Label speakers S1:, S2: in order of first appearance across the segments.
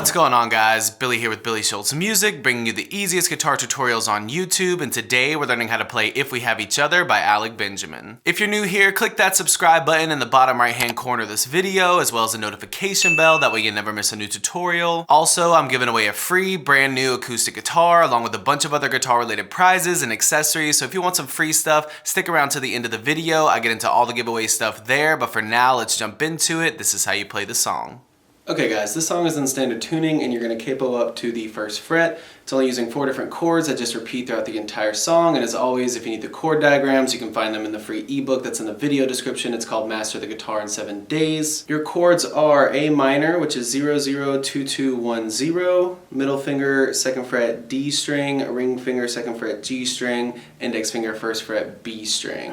S1: What's going on, guys? Billy here with Billy Schultz Music, bringing you the easiest guitar tutorials on YouTube, and today we're learning how to play If We Have Each Other by Alec Benjamin. If you're new here, click that subscribe button in the bottom right hand corner of this video, as well as the notification bell, that way you never miss a new tutorial. Also, I'm giving away a free brand new acoustic guitar, along with a bunch of other guitar related prizes and accessories, so if you want some free stuff, stick around to the end of the video. I get into all the giveaway stuff there, but for now, let's jump into it. This is how you play the song. Okay guys, this song is in standard tuning and you're going to capo up to the first fret. It's only using 4 different chords that just repeat throughout the entire song, and as always, if you need the chord diagrams, you can find them in the free ebook that's in the video description. It's called Master the Guitar in 7 Days. Your chords are A minor, which is 0, 0, 2, 2, 1, 0, middle finger, 2nd fret D string, ring finger, 2nd fret G string, index finger, 1st fret B string.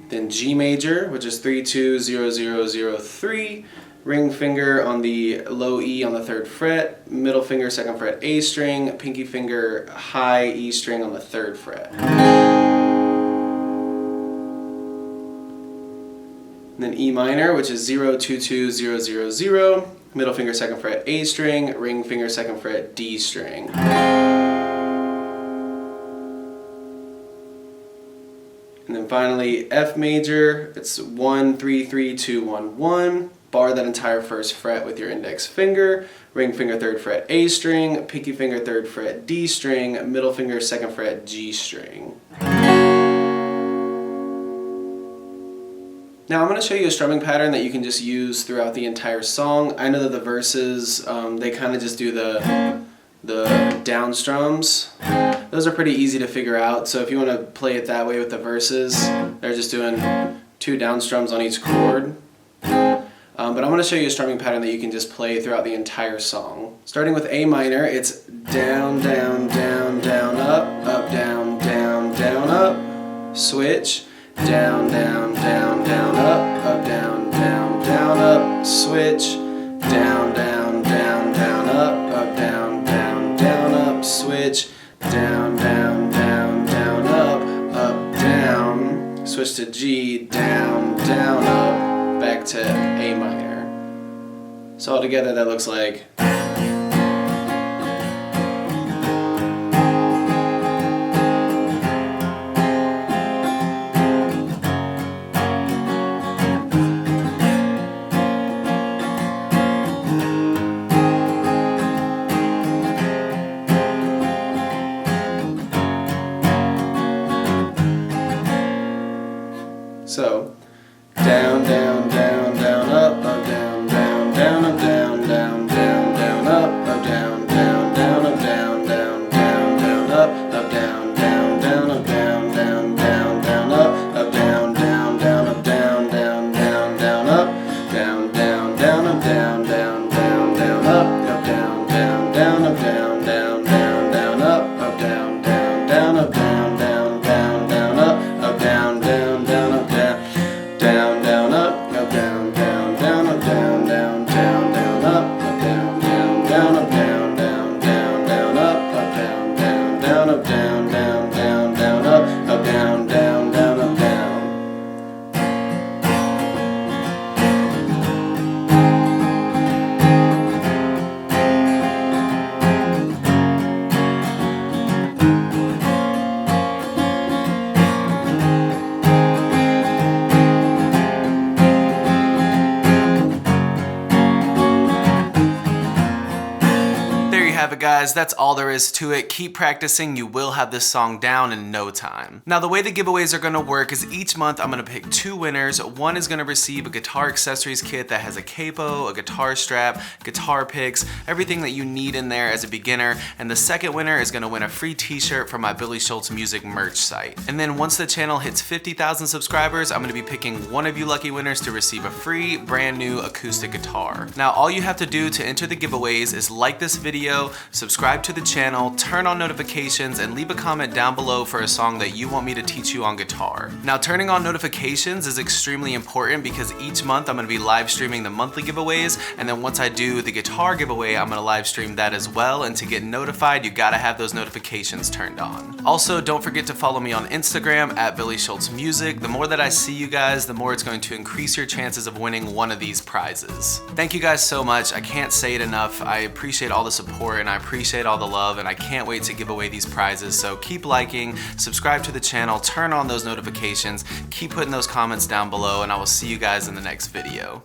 S1: Then G major, which is 3, 2, 0, 0, 0, 3, ring finger on the low E on the 3rd fret, middle finger 2nd fret A string, pinky finger high E string on the 3rd fret. And then E minor, which is 0, 2, 2, 0, 0, 0, middle finger 2nd fret A string, ring finger 2nd fret D string. And then finally F major, it's 1, 3, 3, 2, 1, 1. Bar that entire 1st fret with your index finger, ring finger 3rd fret A string, pinky finger 3rd fret D string, middle finger 2nd fret G string. Now I'm going to show you a strumming pattern that you can just use throughout the entire song. I know that the verses, they kind of just do the down strums. Those are pretty easy to figure out, so if you want to play it that way with the verses, they're just doing 2 down strums on each chord. But I'm going to show you a strumming pattern that you can just play throughout the entire song. Starting with A minor, it's down, down, down, down, up, down, down, down, up, switch, down, down, down, down, up, down, down, down, up, switch, down, down, down, down, up, down, down, down, up, switch, down, down, down, down, up, down, switch to G, down, down, up, back to A minor. So altogether that looks like. So, down, down, down, down, up, down, down, down, up, down, down, down, down, up, down, down, down, up, down, down, down, down, up, down, down, down, up, down, down, down, down, up, down, down, down, up, down, down, down, down, up, down, down, down, up, down, down, down, down, up, down, down, down, up, down, down, down, down, up, down, down, down, up, down, down, down, down, up, down, down, down, up, down, down, up, down, down, down, up, down, down, down, down, up, down, down, down, up, down, down, down, down, up, down, down, down, up, down, down, down, down, up, down, down, down, up, down. Have it, guys. That's all there is to it. Keep practicing. You will have this song down in no time. Now, the way the giveaways are going to work is each month I'm going to pick 2 winners. One is going to receive a guitar accessories kit that has a capo, a guitar strap, guitar picks, everything that you need in there as a beginner. And the second winner is going to win a free t-shirt from my Billy Schultz Music merch site. And then once the channel hits 50,000 subscribers, I'm going to be picking one of you lucky winners to receive a free brand new acoustic guitar. Now, all you have to do to enter the giveaways is like this video, subscribe to the channel, turn on notifications, and leave a comment down below for a song that you want me to teach you on guitar. Now, turning on notifications is extremely important because each month I'm going to be live streaming the monthly giveaways, and then once I do the guitar giveaway, I'm going to live stream that as well, and to get notified, you gotta have those notifications turned on. Also, don't forget to follow me on Instagram at billyshultzmusic. The more that I see you guys, the more it's going to increase your chances of winning one of these prizes. Thank you guys so much. I can't say it enough. I appreciate all the support and I appreciate all the love, and I can't wait to give away these prizes. So keep liking, subscribe to the channel, turn on those notifications, keep putting those comments down below, and I will see you guys in the next video.